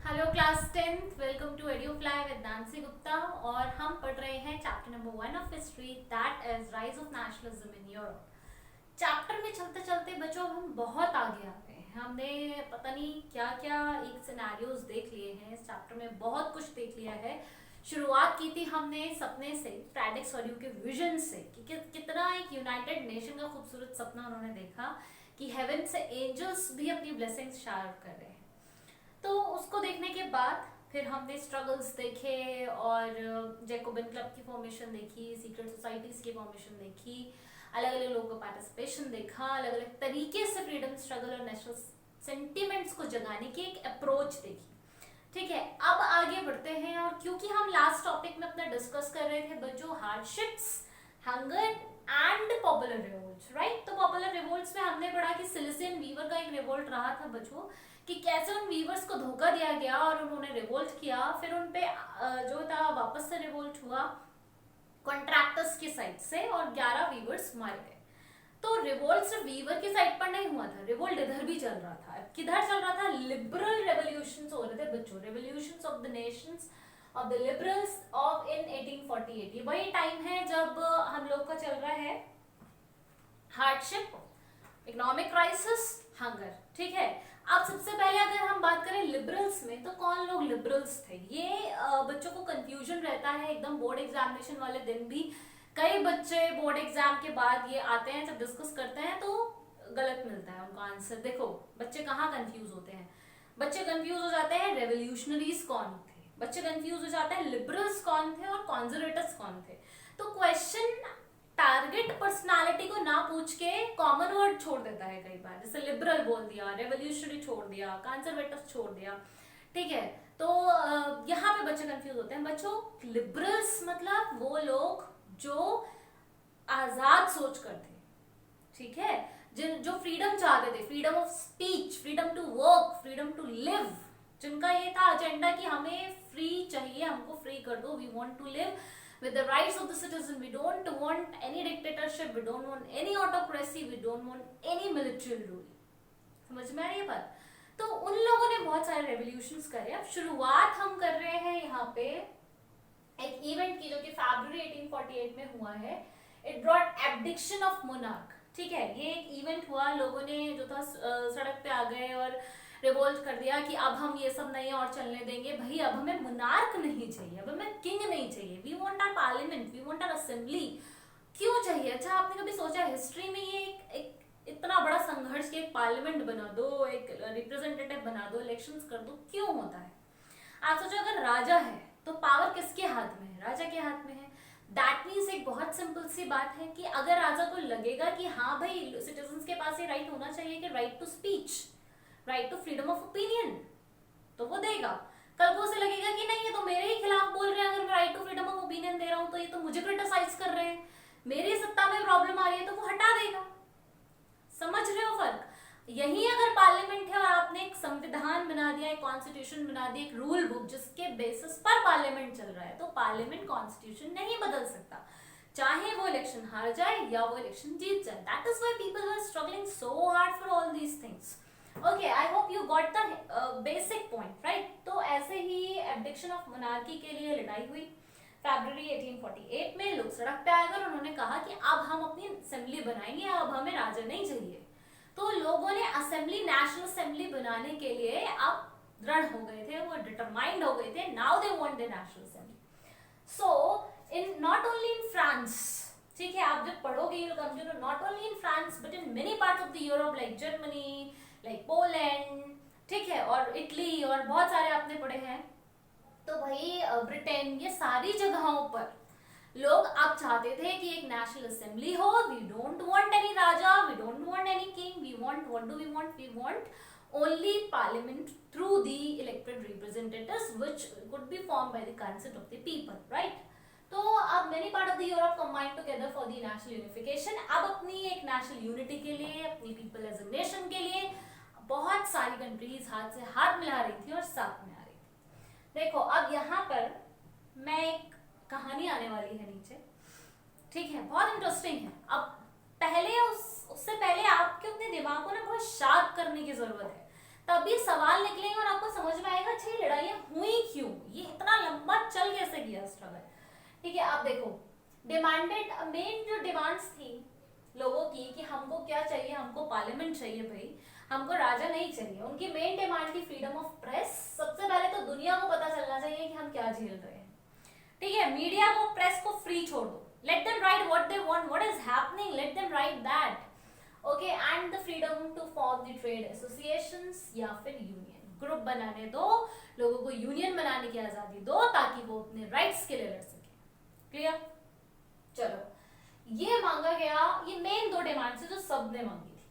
Hello class 10th, welcome to Edufly with Nancy Gupta. और हम पढ़ रहे हैं chapter number 1 of history, that is rise of nationalism in Europe. Chapter में चलते चलते बच्चों हम बहुत आगे आ गए हैं। हमने पता नहीं क्या क्या एक सिनेरियोज देख लिए हैं इस चैप्टर में, बहुत कुछ देख लिया है। शुरुआत की थी हमने सपने से, फ्रेडरिक सोल्यू के विजन से कि कितना एक यूनाइटेड नेशन का खूबसूरत सपना उन्होंने देखा कि हेवन से एंजल्स भी अपनी ब्लेसिंग्स शायर कर रहे हैं। तो उसको देखने के बाद फिर हमने स्ट्रगल्स देखे और जैकोबिन क्लब की फॉर्मेशन देखी, सीक्रेट सोसाइटीज की फॉर्मेशन देखी, अलग अलग लोगों का पार्टिसिपेशन देखा, अलग अलग तरीके से फ्रीडम स्ट्रगल और नेशनल सेंटिमेंट्स को जगाने की एक अप्रोच देखी। ठीक है, अब आगे बढ़ते हैं। और क्योंकि हम लास्ट टॉपिक में अपना डिस्कस कर रहे थे बच्चों hardships, hunger and popular revolts, right. तो पॉपुलर रिवोल्ट्स में हमने पढ़ा कि सिलिसियन वीवर का एक रिवोल्ट रहा था बच्चों, कि कैसे उन वीवर्स को धोखा दिया गया और उन्होंने रिवोल्ट किया। फिर उन पे जो था वापस से रिवोल्ट हुआ कॉन्ट्रैक्टर्स की साइड से और 11 वीवर्स मारे गए। तो रिवोल्ट सिर्फ वीवर की साइड पर नहीं हुआ था, रिवोल्ट इधर भी चल रहा था। किधर चल रहा था? लिबरल रेवोल्यूशंस हो रहे थे बच्चों, revolutions of the nations of the liberals of in 1848। ये वही टाइम है जब हम लोग का चल रहा है हार्डशिप, इकोनॉमिक क्राइसिस, हंगर। ठीक है, अब सबसे पहले अगर हम बात करें लिबरल्स में, तो कौन लोग लिबरल्स थे? ये बच्चों को कंफ्यूजन रहता है एकदम बोर्ड एग्जामिनेशन वाले दिन भी। कई बच्चे बोर्ड एग्जाम के बाद ये आते हैं, जब डिस्कस करते हैं तो गलत मिलता है उनका आंसर। देखो बच्चे कहाँ कंफ्यूज होते हैं, बच्चे कंफ्यूज हो जाते हैं रेवोल्यूशनरीज कौन थे, बच्चे कंफ्यूज हो जाते हैं लिबरल्स कौन थे और कॉन्जर्वेटिव्स कौन थे। तो क्वेश्चन टारगेट पर्सनालिटी को ना पूछ के कॉमन वर्ड छोड़ देता है कई बार, जैसे लिबरल बोल दिया, रेवोल्यूशनरी छोड़ दिया, कंजर्वेटिव छोड़ दिया। ठीक है, तो यहाँ पे बच्चे कंफ्यूज होते हैं बच्चों। लिबरल्स मतलब वो लोग जो आजाद सोच कर थे, ठीक है, जो फ्रीडम चाहते थे, freedom of speech, freedom to work, freedom to live, जिनका ये था एजेंडा कि हमें फ्री चाहिए, हमको फ्री कर दो, we want to live with the rights of the citizen, we don't want any dictatorship, we don't want any autocracy, we don't want any military rule। समझ में आ रही है बात? तो उन लोगों ने बहुत सारे रेवोल्यूशंस करे। अब शुरुआत हम कर रहे हैं यहाँ पे एक इवेंट की जो कि फरवरी 1848 में हुआ है। It brought abdication of monarch. ठीक है, ये एक इवेंट हुआ, लोगों ने जो था सड़क पे आ गए और रिवोल्ट कर दिया कि अब हम ये सब नहीं और चलने देंगे भाई, अब हमें मोनार्क नहीं चाहिए, अब हमें किंग नहीं चाहिए, we want our parliament, we want our assembly. क्यों चाहिए? अच्छा, आपने कभी सोचा हिस्ट्री में ये एक इतना बड़ा संघर्ष कि एक पार्लियामेंट बना दो, एक रिप्रेजेंटेटिव बना दो, इलेक्शंस कर दो, क्यों होता है? आप सोचो अगर राजा है तो पावर किसके हाथ में है? राजा के हाथ में है। दैट मीन्स एक बहुत सिंपल सी बात है कि अगर राजा को लगेगा कि हाँ भाई सिटीजन्स के पास ये राइट होना चाहिए कि right to speech, right to freedom of opinion, तो वो देगा। कल को उसे लगेगा कि नहीं ये तो मेरे ही खिलाफ बोल रहे हैं, अगर मैं right to freedom of opinion दे रहा हूं तो ये तो मुझे क्रिटिसाइज कर रहे हैं, मेरी सत्ता में प्रॉब्लम आ रही है, तो वो हटा देगा। समझ रहे हो फर्क? यही अगर पार्लियामेंट है और आपने एक संविधान बना दिया, एक कॉन्स्टिट्यूशन बना दिया, एक रूल बुक जिसके बेसिस पर पार्लियामेंट चल रहा है, तो पार्लियामेंट कॉन्स्टिट्यूशन नहीं बदल सकता, चाहे वो इलेक्शन हार जाए या वो इलेक्शन जीत जाए। That is why people are struggling so hard for all these things. Okay, I hope you got the basic point, right. तो ऐसे ही एब्डिक्शन ऑफ मोनार्की के लिए लड़ाई हुई फरवरी 1848 में। लोग सड़क पे आए और उन्होंने कहा कि अब हम अपनी असेंबली बनाएंगे, अब हमें राजा नहीं चाहिए। तो लोगों ने असेंबली, नेशनल असेंबली बनाने के लिए अब दृढ़ हो गए थे, वो डिटरमाइंड हो गए थे। Now they want the national assembly. So in not only in France, ठीक है, आप जब पढ़ोगे you come to know not only in France but in many parts of the Europe like Germany, like Poland, ठीक है, और Italy और बहुत सारे आपने पढ़े हैं। तो भाई ब्रिटेन, ये सारी जगहों पर लोग अब चाहते थे कि एक नेशनल असेंबली हो। We don't want any raja, we don't want any king, we want, what do we want? We want only parliament through the elected representatives which could be formed by the consent of the people, right? तो अब many part of the Europe combined together for the national unification। अब अपनी एक national unity के लिए, अपनी people as a nation के लिए बहुत सारी कंट्रीज हाथ से हाथ मिला रही थी और साथ में आ रही थी। देखो अब यहाँ पर मैं एक कहानी आने वाली है नीचे, ठीक है, बहुत इंटरेस्टिंग है। अब पहले उससे पहले आपके अपने दिमाग को ना बहुत शार्प करने की जरूरत है, तभी सवाल निकलेंगे और आपको समझ में आएगा अच्छा ये लड़ाई स्ट्रगल। ठीक है, अब देखो डिमांडेड मेन जो डिमांड्स थी लोगों की कि हमको क्या चाहिए, हमको पार्लियामेंट चाहिए भाई, हमको राजा नहीं चाहिए। उनकी मेन डिमांड थी फ्रीडम ऑफ प्रेस। सबसे पहले तो दुनिया को पता चलना चाहिए कि हम क्या झेल रहे हैं। ठीक है, मीडिया को, प्रेस को फ्री छोड़ दो, let them write what they want, what is happening, let them write that. Okay, and the freedom to form the trade associations या फिर यूनियन, ग्रुप बनाने दो, लोगों को यूनियन बनाने की आजादी दो ताकि वो अपने राइट्स के लिए लड़ सके। क्लियर? चलो, ये मांगा गया, ये मेन दो डिमांड्स है जो सबने मांगी थी।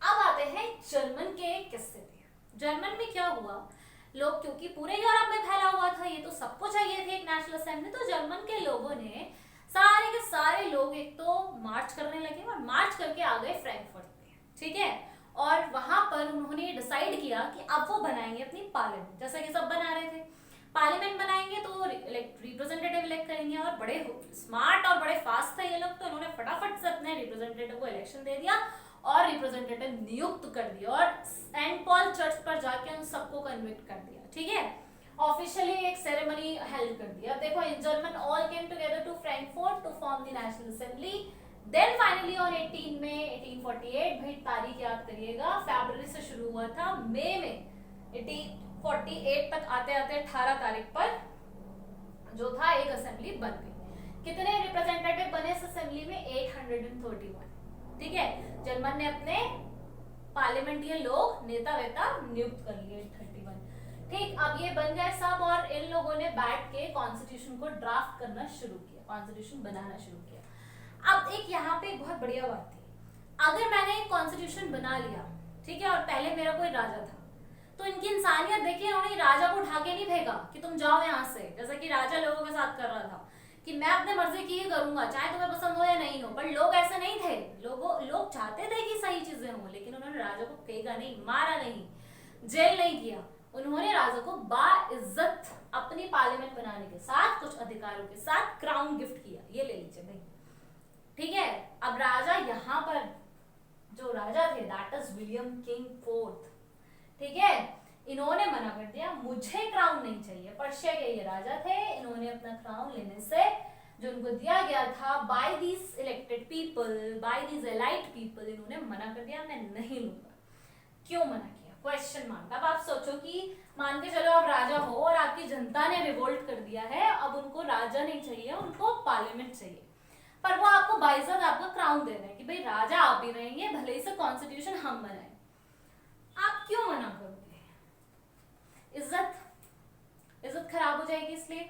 अब आते हैं जर्मन के किस्से पे। जर्मन में क्या हुआ, लोग क्योंकि पूरे यूरोप में फैला हुआ था, ये तो सबको चाहिए थे एक नेशनल असेंबली, तो जर्मन के लोगों ने सारे के सारे लोग एक तो मार्च करने लगे और मार्च करके आ गए फ्रैंकफर्ट पे। ठीक है, और वहां पर उन्होंने डिसाइड किया कि अब वो बनाएंगे अपनी पार्लियामेंट, जैसा कि सब बना रहे थे। पार्लियामेंट बनाएंगे तो रिप्रेजेंटेटिव इलेक्ट करेंगे, और बड़े स्मार्ट और बड़े फास्ट थे ये लोग, तो उन्होंने फटाफट से अपने रिप्रेजेंटेटिव को इलेक्शन दे दिया और रिप्रेजेंटेटिव नियुक्त कर दिया और सेंट पॉल चर्च पर जाके उन सबको कन्विक्ट कर दिया। ठीक है, ऑफिशियली एक सेरेमनी हेल्ड कर दिया। देखो, इन German all came together to Frankfurt to form the national assembly. Then finally on 18 May 1848, भाई तारीख याद करिएगा, फरवरी से शुरू हुआ था, मई में 1848 तक आते आते 18 तारीख पर जो था एक असेंबली बन गई। कितने रिप्रेजेंटेटिव बने इस असेंबली में? 831। ठीक है, जर्मन ने अपने पार्लियामेंट्री लोग नेता वेता नियुक्त कर लिए 831। ठीक, अब ये बन गए सब, और इन लोगों ने बैठ के कॉन्स्टिट्यूशन को ड्राफ्ट करना शुरू किया, कॉन्स्टिट्यूशन बनाना शुरू किया। अब एक यहाँ पे बहुत बढ़िया बात थी, अगर मैंने एक कॉन्स्टिट्यूशन बना लिया, ठीक है, और पहले मेरा कोई राजा था, तो इनकी इंसानियत देखिए, उन्होंने राजा को उठा के नहीं फेंका कि तुम जाओ यहाँ से, जैसा कि राजा लोगों के साथ कर रहा था कि मैं अपने मर्जी की ही करूंगा, चाहे तुम्हें पसंद हो या नहीं हो। पर लोग ऐसे नहीं थे, लोग चाहते थे कि सही चीजें हो, लेकिन उन्होंने राजा को फेंका नहीं, मारा नहीं, जेल नहीं किया। उन्होंने राजा को बाइज्जत अपनी पार्लियामेंट बनाने के साथ, कुछ अधिकारों के साथ क्राउन गिफ्ट किया, ये ले लीजिए भाई। ठीक है, अब राजा यहाँ पर जो राजा थे, that is William king fourth. ठीक है, इन्होंने मना कर दिया, मुझे क्राउन नहीं चाहिए। पर्शिया के ये राजा थे, इन्होंने अपना क्राउन लेने से जो उनको दिया गया था by these elected people, by these elite people, इन्होंने मना कर दिया, मैं नहीं लूंगा। क्यों मना किया? Question mark. अब आप सोचो कि मान के चलो आप राजा हो और आपकी जनता ने रिवोल्ट कर दिया है, अब उनको राजा नहीं चाहिए, उनको पार्लियामेंट चाहिए, पर वो आपको बाइज्जत आपका क्राउन दे रहे हैं कि भाई राजा आप ही रहेंगे, भले ही से कॉन्स्टिट्यूशन हम बनाए। आप क्यों मना करोगे? इज्जत खराब हो जाएगी इसलिए।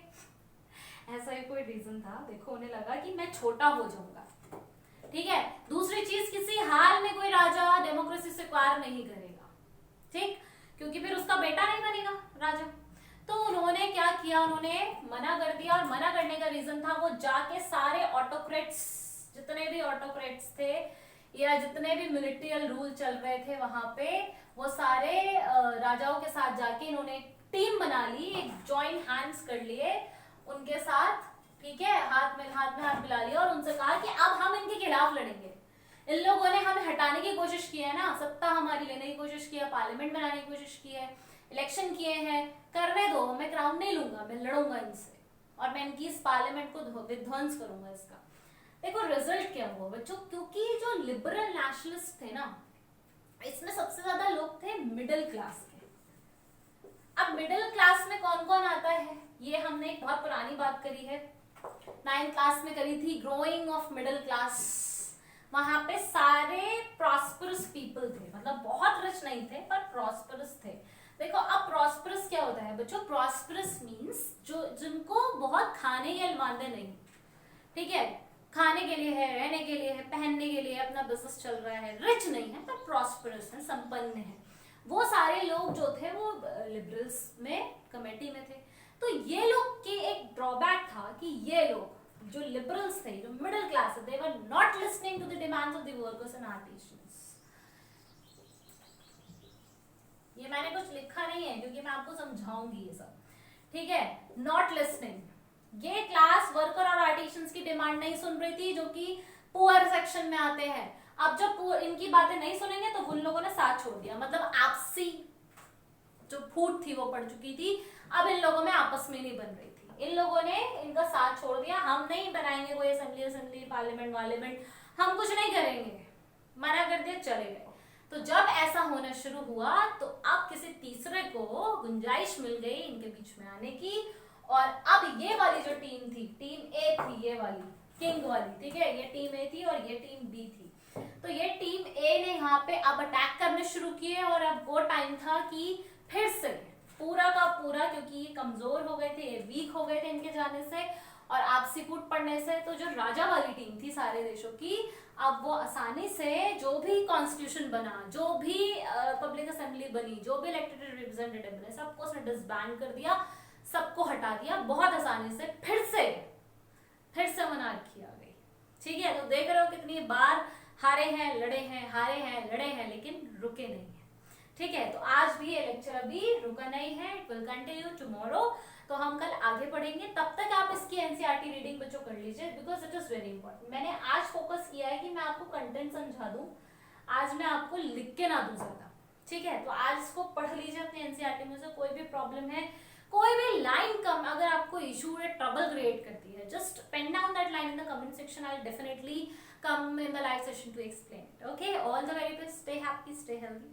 ऐसा ही कोई रीजन था। देखो, उन्हें लगा कि मैं छोटा हो जाऊंगा। ठीक है, दूसरी चीज, किसी हाल में कोई राजा डेमोक्रेसी स्वीकार नहीं करेगा, ठीक, क्योंकि फिर उसका बेटा नहीं बनेगा राजा। तो उन्होंने क्या किया, उन्होंने मना कर दिया, और मना करने का रीजन था वो जाके सारे ऑटोक्रेट्स, जितने भी ऑटोक्रेट्स थे या जितने भी मिलिट्रियल रूल चल रहे थे वहां पे, वो सारे राजाओं के साथ जाके इन्होंने टीम बना ली, एक जॉइंट हैंड्स कर लिए उनके साथ। ठीक है, हाथ में हाथ मिला लिया और उनसे कहा कि अब हम इनके खिलाफ लड़ेंगे। इन लोगों ने हमें हटाने की कोशिश की है ना, सत्ता हमारी लेने की कोशिश की है, पार्लियामेंट बनाने की कोशिश की है, इलेक्शन किए हैं, करने दो, मैं क्राउन नहीं लूंगा, मैं लड़ूंगा इनसे और मैं इनकी इस पार्लियामेंट को विध्वंस करूंगा इसका। देखो रिजल्ट क्या हुआ बच्चों, क्योंकि जो लिबरल नेशनलिस्ट थे ना, इसमें सबसे ज्यादा लोग थे मिडिल क्लास के। अब मिडिल क्लास में कौन कौन आता है, ये हमने एक बहुत पुरानी बात करी है, 9th क्लास में करी थी, ग्रोइंग ऑफ मिडिल क्लास। वहां पे सारे प्रॉस्परस पीपल थे, मतलब बहुत रिच नहीं थे पर प्रॉस्परस थे। देखो, अब प्रॉस्परस क्या होता है बच्चों? प्रॉस्परस मींस जो जिनको बहुत खाने के अलमांदे नहीं, ठीक है, खाने के लिए है, रहने के लिए है, पहनने के लिए, अपना बिजनेस चल रहा है, रिच नहीं है पर प्रॉस्परस है, संपन्न है, वो सारे लोग जो थे वो लिबरल्स में कमेटी में थे। तो ये लोग के एक ड्रॉबैक था कि ये लोग जो लिबरल्स थे, जो मिडिल क्लास थे, they were not listening to the demands of the workers and artisans। ये मैंने कुछ लिखा नहीं है क्योंकि मैं आपको समझाऊंगी ये सब, ठीक है। नॉट लिसनिंग, ये क्लास वर्कर और आर्टिशंस की डिमांड नहीं सुन रही थी जो कि पुअर सेक्शन में आते हैं। अब जब इनकी बातें नहीं सुनेंगे तो उन लोगों ने साथ छोड़ दिया, मतलब आपसी जो फूट थी वो पड़ चुकी थी, अब इन लोगों में आपस में नहीं बन रही थी, इन लोगों ने इनका साथ छोड़ दिया, हम नहीं बनाएंगे कोई असेंबली पार्लियामेंट, हम कुछ नहीं करेंगे, मना कर दिया, चले गए। तो जब ऐसा होना शुरू हुआ तो अब किसी तीसरे को गुंजाइश मिल गई इनके बीच में आने की, और अब ये वाली जो टीम थी, टीम ए थी, ये वाली किंग वाली, ठीक है, ये टीम ए थी और ये टीम बी थी। तो ये टीम ए ने यहाँ पे अब अटैक करने शुरू किए, और अब वो टाइम था कि फिर से पूरा का पूरा, क्योंकि ये कमजोर हो गए थे, ये वीक हो गए थे इनके जाने से और आपसी फूट पड़ने से, तो जो राजा वाली टीम थी सारे देशों की, अब वो आसानी से जो भी कॉन्स्टिट्यूशन बना, जो भी पब्लिक असेंबली बनी, जो भी इलेक्टेड रिप्रेजेंटेटिव बने, सबको उसने डिसबैंड कर दिया, सबको हटा दिया बहुत आसानी से। फिर से मोनार्की आ गई, ठीक है। तो देख रहे हो कितनी बार हारे हैं, लड़े हैं, हारे हैं, लड़े हैं, लेकिन रुके नहीं है, ठीक है। तो आज भी ये लेक्चर अभी रुका नहीं है, इट विल कंटिन्यू टुमारो। तो हम कल आगे पढ़ेंगे, तब तक आप इसकी एनसीईआरटी रीडिंग बच्चों कर लीजिए, because it is very important. मैंने आज फोकस किया है कि मैं आपको कंटेंट समझा दूं, आज मैं आपको लिख के ना दूं ज्यादा, ठीक है। तो आज इसको पढ़ लीजिए अपने एनसीईआरटी में से। कोई भी प्रॉब्लम है, कोई भी लाइन कम अगर आपको इशू है, ट्रबल क्रिएट करती है, just pen down that line in the comment section, I will definitely come in the live session to explain it. Okay, all the very best, stay happy, stay healthy.